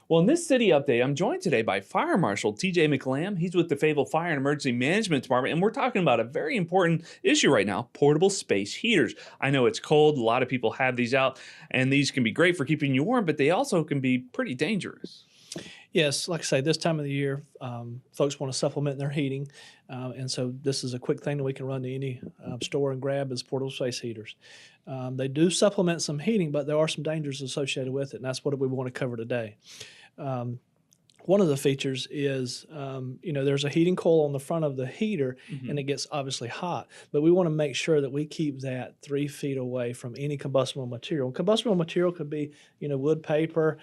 Well, in this city update, I'm joined today by Fire Marshal TJ McLamb. He's with the Fayetteville Fire and Emergency Management Department, and we're talking about a very important issue right now: portable space heaters. I know it's cold, a lot of people have these out, and these can be great for keeping you warm, but they also can be pretty dangerous. Yes, like I say, this time of the year, folks want to supplement their heating, and so this is a quick thing that we can run to any store and grab is portable space heaters. They do supplement some heating, but there are some dangers associated with it, and that's what we want to cover today. Um, One of the features is, there's a heating coil on the front of the heater, and Mhm. it gets obviously hot. But we want to make sure that we keep that 3 feet away from any combustible material. Combustible material could be, wood, paper,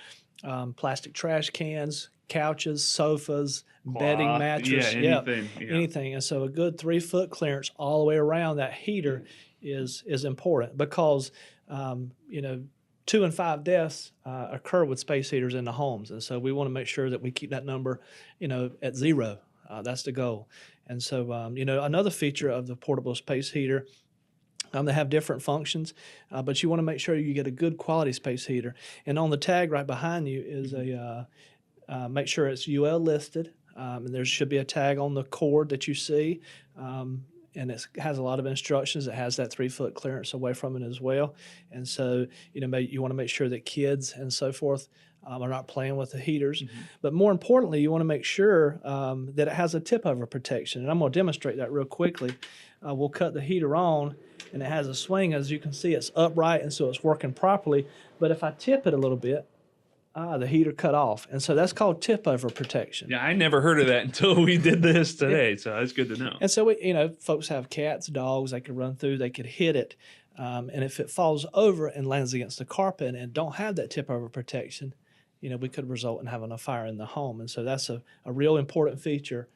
plastic trash cans, couches, sofas, bedding, Cloth, yeah, mattress, yeah, anything, yeah. anything. And so a good 3 foot clearance all the way around that heater is important because, um, you know, 2 in 5 deaths occur with space heaters in the homes, and so we want to make sure that we keep that number, at zero. That's the goal. And so, another feature of the portable space heater, they have different functions, but you want to make sure you get a good quality space heater. And on the tag right behind you is Mhm. make sure it's UL listed, and there should be a tag on the cord that you see. And it has a lot of instructions. It has that 3 foot clearance away from it as well. And so, you want to make sure that kids and so forth are not playing with the heaters. Mhm. But more importantly, you want to make sure that it has a tip over protection. And I'm going to demonstrate that real quickly. We'll cut the heater on, and it has a swing. As you can see, it's upright, and so it's working properly. But if I tip it a little bit, the heater cut off. And so that's called tip over protection. Yeah, I never heard of that until we did this today, so that's good to know. And so folks have cats, dogs. They could run through. They could hit it, and if it falls over and lands against the carpet and don't have that tip over protection, we could result in having a fire in the home. And so that's a real important feature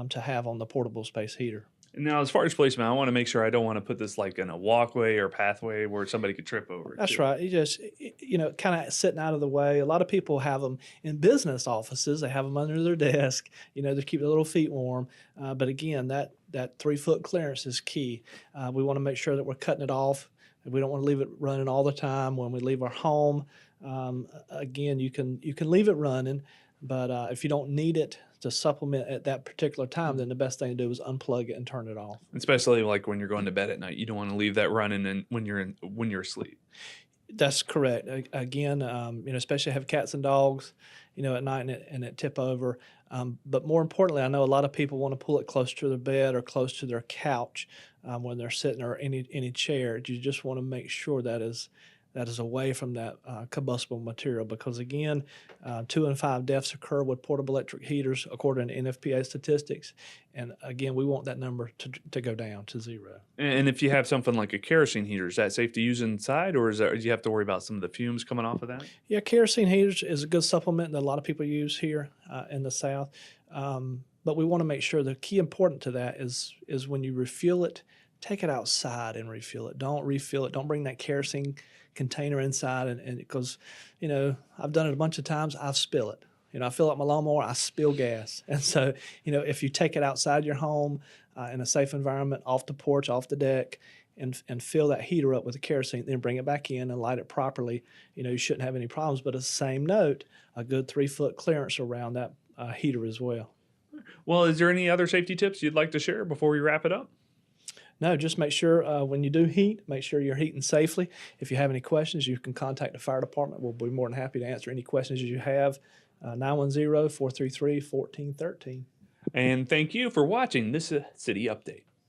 to have on the portable space heater. Now, as far as placement, I want to make sure I don't want to put this like in a walkway or pathway where somebody could trip over it That's too. right. You just, kind of sitting out of the way. A lot of people have them in business offices. They have them under their desk, to keep their little feet warm. But again, that 3 foot clearance is key. We want to make sure that we're cutting it off. We don't want to leave it running all the time when we leave our home. Again, you can leave it running, but if you don't need it to supplement at that particular time, then the best thing to do is unplug it and turn it off. Especially like when you're going to bed at night, you don't want to leave that running and when you're asleep. That's correct. Again, especially have cats and dogs, at night and it tip over. But more importantly, I know a lot of people want to pull it close to their bed or close to their couch when they're sitting or any chair. You just want to make sure that is away from that combustible material because again, 2 in 5 deaths occur with portable electric heaters according to NFPA statistics, and again, we want that number to go down to zero. And if you have something like a kerosene heater, is that safe to use inside, or do you have to worry about some of the fumes coming off of that? Yeah, kerosene heaters is a good supplement that a lot of people use here in the South. But we want to make sure the key important to that is when you refuel it, take it outside and refill it. Don't refill it. Don't bring that kerosene container inside and because, I've done it a bunch of times. I've spilled it. I fill up my lawnmower, I spill gas. And so, if you take it outside your home in a safe environment, off the porch, off the deck, and fill that heater up with the kerosene, then bring it back in and light it properly, you shouldn't have any problems. But at the same note, a good 3 foot clearance around that heater as well. Well, is there any other safety tips you'd like to share before we wrap it up? No, just make sure when you do heat, make sure you're heating safely. If you have any questions, you can contact the fire department. We'll be more than happy to answer any questions you have. 910-433-1413. And thank you for watching this City Update.